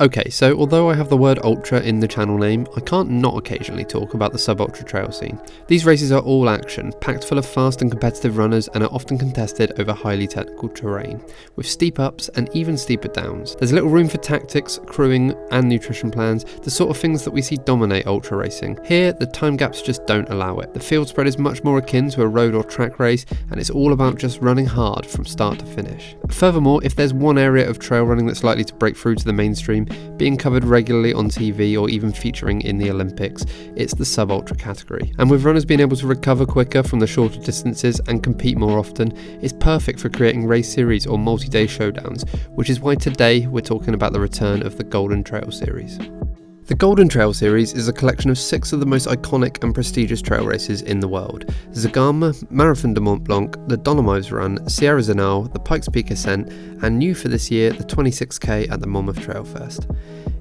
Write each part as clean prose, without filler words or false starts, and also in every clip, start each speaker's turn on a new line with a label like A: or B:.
A: Okay, so although I have the word ultra in the channel name, I can't not occasionally talk about the sub-ultra trail scene. These races are all action, packed full of fast and competitive runners, and are often contested over highly technical terrain, with steep ups and even steeper downs. There's little room for tactics, crewing, and nutrition plans, the sort of things that we see dominate ultra racing. Here, the time gaps just don't allow it. The field spread is much more akin to a road or track race, and it's all about just running hard from start to finish. Furthermore, if there's one area of trail running that's likely to break through to the mainstream, being covered regularly on TV or even featuring in the Olympics, it's the sub-ultra category. And with runners being able to recover quicker from the shorter distances and compete more often, it's perfect for creating race series or multi-day showdowns, which is why today we're talking about the return of the Golden Trail Series. The Golden Trail Series is a collection of 6 of the most iconic and prestigious trail races in the world: Zegama, Marathon de Mont Blanc, the Dolomites Run, Sierra Zinal, the Pikes Peak Ascent, and new for this year, the 26k at the Monmouth Trail Fest.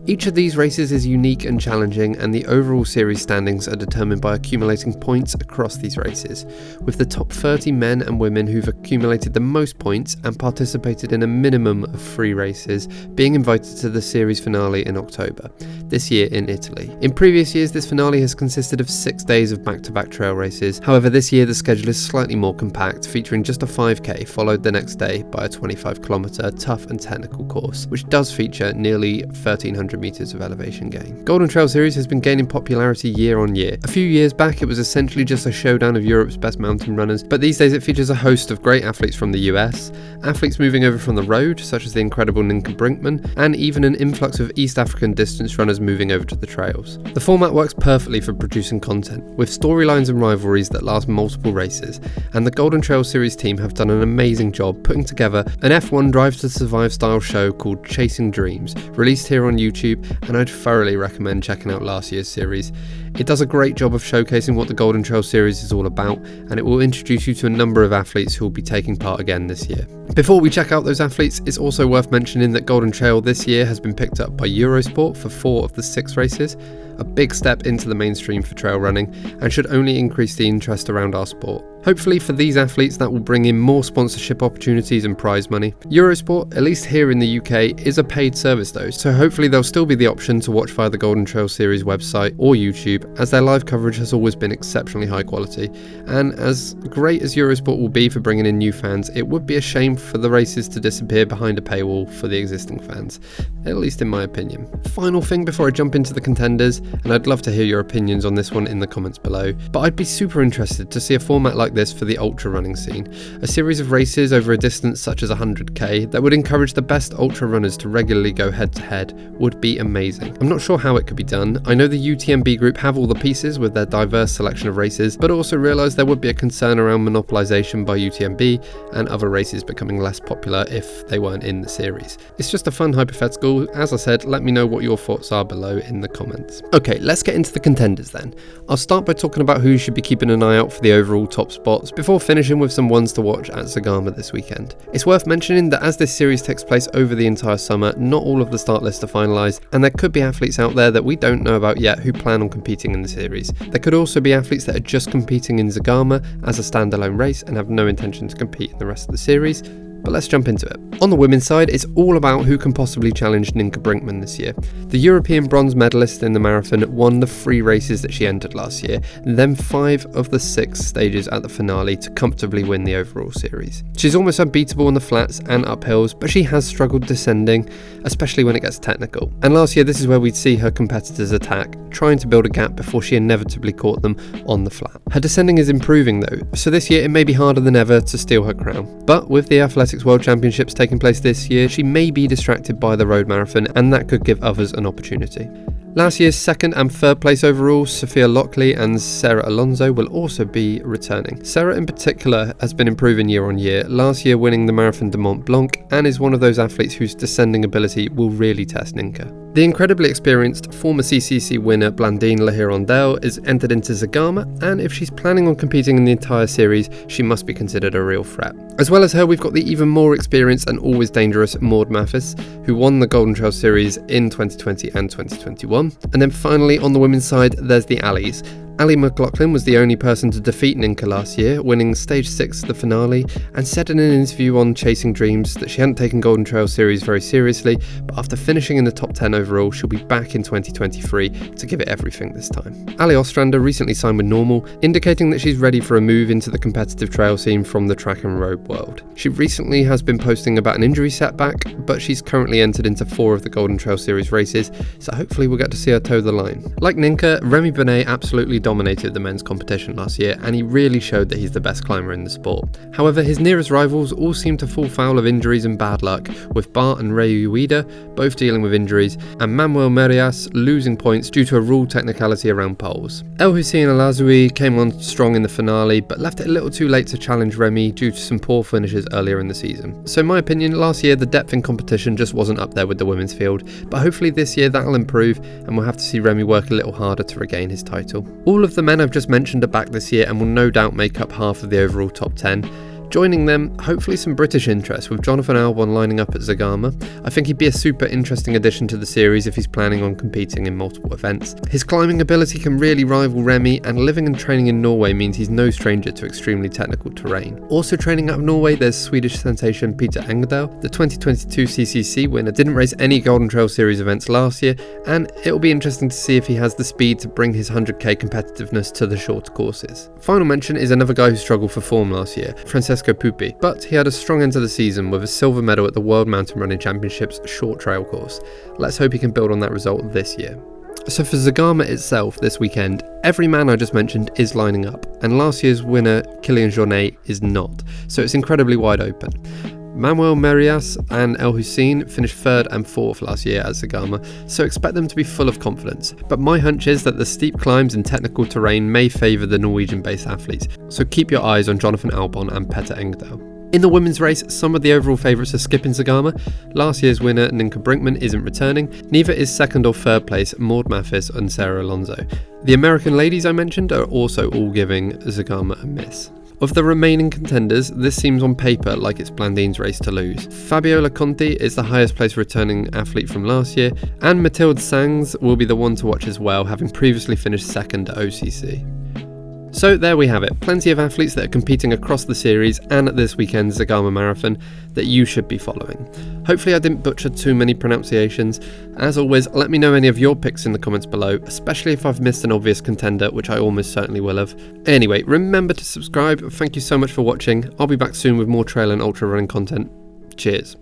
A: Each of these races is unique and challenging, and the overall series standings are determined by accumulating points across these races, with the top 30 men and women who've accumulated the most points and participated in a minimum of 3 races being invited to the series finale in October, this year in Italy. In previous years, this finale has consisted of 6 days of back-to-back trail races. However, this year the schedule is slightly more compact, featuring just a 5k followed the next day by a 25km tough and technical course, which does feature nearly 1,300 meters of elevation gain. Golden Trail Series has been gaining popularity year on year. A few years back it was essentially just a showdown of Europe's best mountain runners, but these days it features a host of great athletes from the US, athletes moving over from the road such as the incredible Ninka Brinkman, and even an influx of East African distance runners moving over to the trails. The format works perfectly for producing content, with storylines and rivalries that last multiple races, and the Golden Trail Series team have done an amazing job putting together an F1 Drive to Survive style show called Chasing Dreams, released here on YouTube, and I'd thoroughly recommend checking out last year's series. It does a great job of showcasing what the Golden Trail Series is all about, and it will introduce you to a number of athletes who will be taking part again this year. Before we check out those athletes, it's also worth mentioning that Golden Trail this year has been picked up by Eurosport for 4 of the 6 races, a big step into the mainstream for trail running, and should only increase the interest around our sport. Hopefully for these athletes that will bring in more sponsorship opportunities and prize money. Eurosport, at least here in the UK, is a paid service though, so hopefully there'll still be the option to watch via the Golden Trail Series website or YouTube, as their live coverage has always been exceptionally high quality. And as great as Eurosport will be for bringing in new fans, it would be a shame for the races to disappear behind a paywall for the existing fans, at least in my opinion. Final thing before I jump into the contenders, and I'd love to hear your opinions on this one in the comments below, but I'd be super interested to see a format like this for the ultra running scene, a series of races over a distance such as 100k that would encourage the best ultra runners to regularly go head to head would be amazing. I'm not sure how it could be done. I know the UTMB group have all the pieces with their diverse selection of races, but also realise there would be a concern around monopolisation by UTMB and other races becoming less popular if they weren't in the series. It's just a fun hypothetical. As I said, let me know what your thoughts are below in the comments. Okay, let's get into the contenders then. I'll start by talking about who you should be keeping an eye out for the overall top spots, before finishing with some ones to watch at Zegama this weekend. It's worth mentioning that as this series takes place over the entire summer, not all of the start lists are finalised, and there could be athletes out there that we don't know about yet who plan on competing in the series. There could also be athletes that are just competing in Zegama as a standalone race and have no intention to compete in the rest of the series. But let's jump into it. On the women's side, it's all about who can possibly challenge Ninka Brinkman this year. The European bronze medalist in the marathon won the 3 races that she entered last year, and then 5 of the 6 stages at the finale to comfortably win the overall series. She's almost unbeatable on the flats and uphills, but she has struggled descending, especially when it gets technical. And last year, this is where we'd see her competitors attack, trying to build a gap before she inevitably caught them on the flat. Her descending is improving though, so this year it may be harder than ever to steal her crown. But with the Athletics World Championships taking place this year, she may be distracted by the road marathon, and that could give others an opportunity. Last year's 2nd and 3rd place overall, Sophia Lockley and Sarah Alonso, will also be returning. Sarah in particular has been improving year on year, last year winning the Marathon de Mont Blanc, and is one of those athletes whose descending ability will really test Ninka. The incredibly experienced former CCC winner Blandine La Hirondelle is entered into Zegama, and if she's planning on competing in the entire series, she must be considered a real threat. As well as her, we've got the even more experienced and always dangerous Maud Mathis, who won the Golden Trail Series in 2020 and 2021. And then finally, on the women's side, there's the Allies. Ali McLaughlin was the only person to defeat Ninka last year, winning stage 6 of the finale, and said in an interview on Chasing Dreams that she hadn't taken Golden Trail Series very seriously, but after finishing in the top 10 overall, she'll be back in 2023 to give it everything this time. Ali Ostrander recently signed with Normal, indicating that she's ready for a move into the competitive trail scene from the track and road world. She recently has been posting about an injury setback, but she's currently entered into 4 of the Golden Trail Series races, so hopefully we'll get to see her toe the line. Like Ninka, Remy Benet absolutely dominated the men's competition last year, and he really showed that he's the best climber in the sport. However, his nearest rivals all seem to fall foul of injuries and bad luck, with Bart and Rei Ueda both dealing with injuries, and Manuel Merias losing points due to a rule technicality around poles. El Hussein El Azoui came on strong in the finale, but left it a little too late to challenge Remy due to some poor finishes earlier in the season. So in my opinion, last year the depth in competition just wasn't up there with the women's field, but hopefully this year that'll improve, and we'll have to see Remy work a little harder to regain his title. All of the men I've just mentioned are back this year and will no doubt make up half of the overall top 10. Joining them, hopefully some British interest, with Jonathan Albon lining up at Zegama. I think he'd be a super interesting addition to the series if he's planning on competing in multiple events. His climbing ability can really rival Remy, and living and training in Norway means he's no stranger to extremely technical terrain. Also training out of Norway, there's Swedish sensation Peter Engdahl. The 2022 CCC winner didn't race any Golden Trail Series events last year, and it'll be interesting to see if he has the speed to bring his 100k competitiveness to the shorter courses. Final mention is another guy who struggled for form last year, Francesco Pupi, but he had a strong end to the season with a silver medal at the World Mountain Running Championships short trail course. Let's hope he can build on that result this year. So for Zegama itself this weekend, every man I just mentioned is lining up, and last year's winner Kylian Jornet is not, so it's incredibly wide open. Manuel Merias and El Hussein finished 3rd and 4th last year at Zegama, so expect them to be full of confidence. But my hunch is that the steep climbs and technical terrain may favour the Norwegian-based athletes, so keep your eyes on Jonathan Albon and Petter Engdahl. In the women's race, some of the overall favourites are skipping Zegama. Last year's winner Ninka Brinkman isn't returning, neither is 2nd or 3rd place Maud Mathis and Sarah Alonso. The American ladies I mentioned are also all giving Zegama a miss. Of the remaining contenders, this seems on paper like it's Blandine's race to lose. Fabiola Conti is the highest placed returning athlete from last year, and Mathilde Sangs will be the one to watch as well, having previously finished 2nd at OCC. So there we have it, plenty of athletes that are competing across the series and at this weekend's Zegama Marathon that you should be following. Hopefully I didn't butcher too many pronunciations. As always, let me know any of your picks in the comments below, especially if I've missed an obvious contender, which I almost certainly will have. Anyway, remember to subscribe. Thank you so much for watching. I'll be back soon with more trail and ultra running content. Cheers.